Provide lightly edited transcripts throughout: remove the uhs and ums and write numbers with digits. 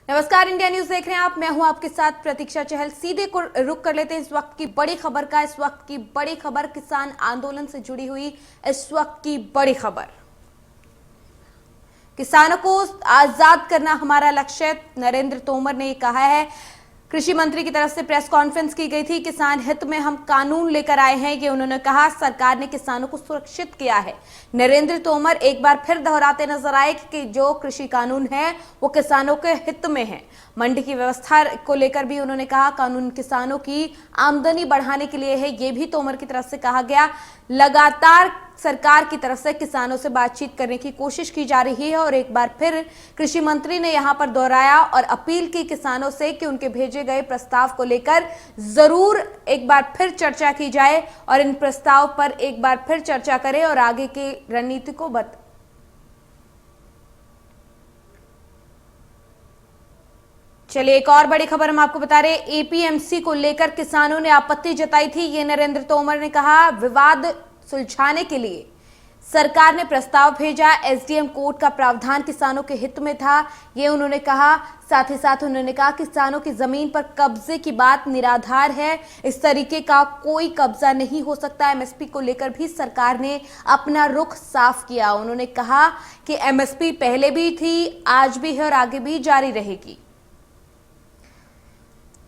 नमस्कार, India news देख रहे हैं आप। मैं हूं आपके साथ प्रतीक्षा चहल। सीधे को रुक कर लेते हैं इस वक्त की बड़ी खबर का। इस वक्त की बड़ी खबर किसान आंदोलन से जुड़ी हुई इस वक्त की बड़ी खबर। किसानों को आजाद करना हमारा लक्ष्य, नरेंद्र तोमर ने कहा है। कृषि मंत्री की तरफ से प्रेस कॉन्फ्रेंस की गई थी। किसान हित में हम कानून लेकर आए हैं, ये उन्होंने कहा। सरकार ने किसानों को सुरक्षित किया है। नरेंद्र तोमर एक बार फिर दोहराते नजर आए कि जो कृषि कानून है वो किसानों के हित में है। मंडी की व्यवस्था को लेकर भी उन्होंने कहा कानून किसानों की आमदनी बढ़ाने के लिए है, ये भी तोमर की तरफ से कहा गया। लगातार सरकार की तरफ से किसानों से बातचीत करने की कोशिश की जा रही है और एक बार फिर कृषि मंत्री ने यहां पर दोहराया और अपील की किसानों से कि उनके भेजे गए प्रस्ताव को लेकर जरूर एक बार फिर चर्चा की जाए और इन प्रस्ताव पर एक बार फिर चर्चा करें और आगे की रणनीति को चलिए एक और बड़ी खबर हम आपको बता रहे हैं। एपीएमसी को लेकर किसानों ने आपत्ति जताई थी। ये नरेंद्र तोमर ने कहा विवाद सुलझाने के लिए सरकार ने प्रस्ताव भेजा। एसडीएम कोड का प्रावधान किसानों के हित में था, ये उन्होंने कहा। साथ ही साथ उन्होंने कहा किसानों की जमीन पर कब्जे की बात निराधार है, इस तरीके का कोई कब्जा नहीं हो सकता। एमएसपी को लेकर भी सरकार ने अपना रुख साफ किया। उन्होंने कहा कि एमएसपी पहले भी थी, आज भी है और आगे भी जारी रहेगी।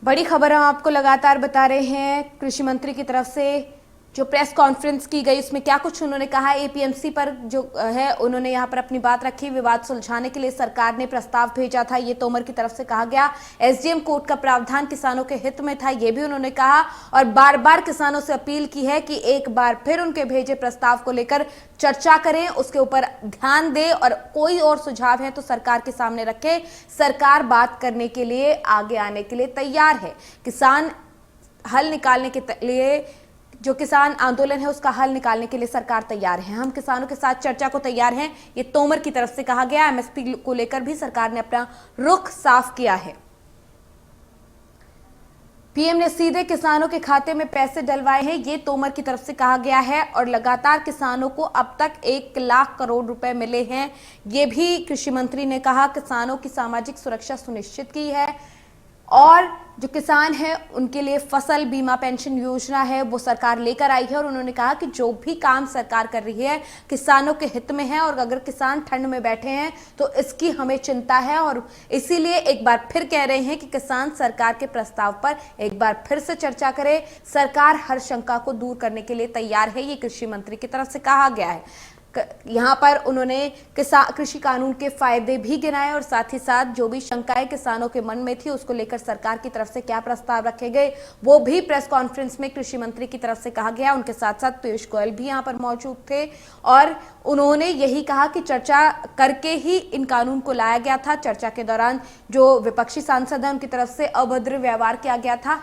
बड़ी खबर हम आपको लगातार बता रहे हैं। कृषि मंत्री की तरफ से जो प्रेस कॉन्फ्रेंस की गई उसमें क्या कुछ उन्होंने कहा। एपीएमसी पर जो है उन्होंने यहां पर अपनी बात रखी। विवाद सुलझाने के लिए सरकार ने प्रस्ताव भेजा था, ये तोमर की तरफ से कहा गया। एसडीएम कोड का प्रावधान किसानों के हित में था, ये भी उन्होंने कहा और बार बार किसानों से अपील की है कि एक बार फिर उनके भेजे प्रस्ताव को लेकर चर्चा करें, उसके ऊपर ध्यान दें और कोई और सुझाव है तो सरकार के सामने रखें। सरकार बात करने के लिए आगे आने के लिए तैयार है। किसान हल निकालने के लिए जो किसान आंदोलन है उसका हल निकालने के लिए सरकार तैयार है। हम किसानों के साथ चर्चा को तैयार हैं, ये तोमर की तरफ से कहा गया। एमएसपी को लेकर भी सरकार ने अपना रुख साफ किया है। पीएम ने सीधे किसानों के खाते में पैसे डलवाए हैं, ये तोमर की तरफ से कहा गया है और लगातार किसानों को अब तक 1 लाख करोड़ रुपए मिले हैं, ये भी कृषि मंत्री ने कहा। किसानों की सामाजिक सुरक्षा सुनिश्चित की है और जो किसान है उनके लिए फसल बीमा पेंशन योजना है वो सरकार लेकर आई है और उन्होंने कहा कि जो भी काम सरकार कर रही है किसानों के हित में है और अगर किसान ठंड में बैठे हैं तो इसकी हमें चिंता है और इसीलिए एक बार फिर कह रहे हैं कि किसान सरकार के प्रस्ताव पर एक बार फिर से चर्चा करे। सरकार हर शंका को दूर करने के लिए तैयार है, ये कृषि मंत्री की तरफ से कहा गया है। यहाँ पर उन्होंने कृषि कानून के फायदे भी गिनाए और साथ ही साथ जो भी शंकाएं किसानों के मन में थी उसको लेकर सरकार की तरफ से क्या प्रस्ताव रखे गए वो भी प्रेस कॉन्फ्रेंस में कृषि मंत्री की तरफ से कहा गया। उनके साथ साथ पीयूष गोयल भी यहाँ पर मौजूद थे और उन्होंने यही कहा कि चर्चा करके ही इन कानून को लाया गया था। चर्चा के दौरान जो विपक्षी सांसद हैं उनकी तरफ से अभद्र व्यवहार किया गया था,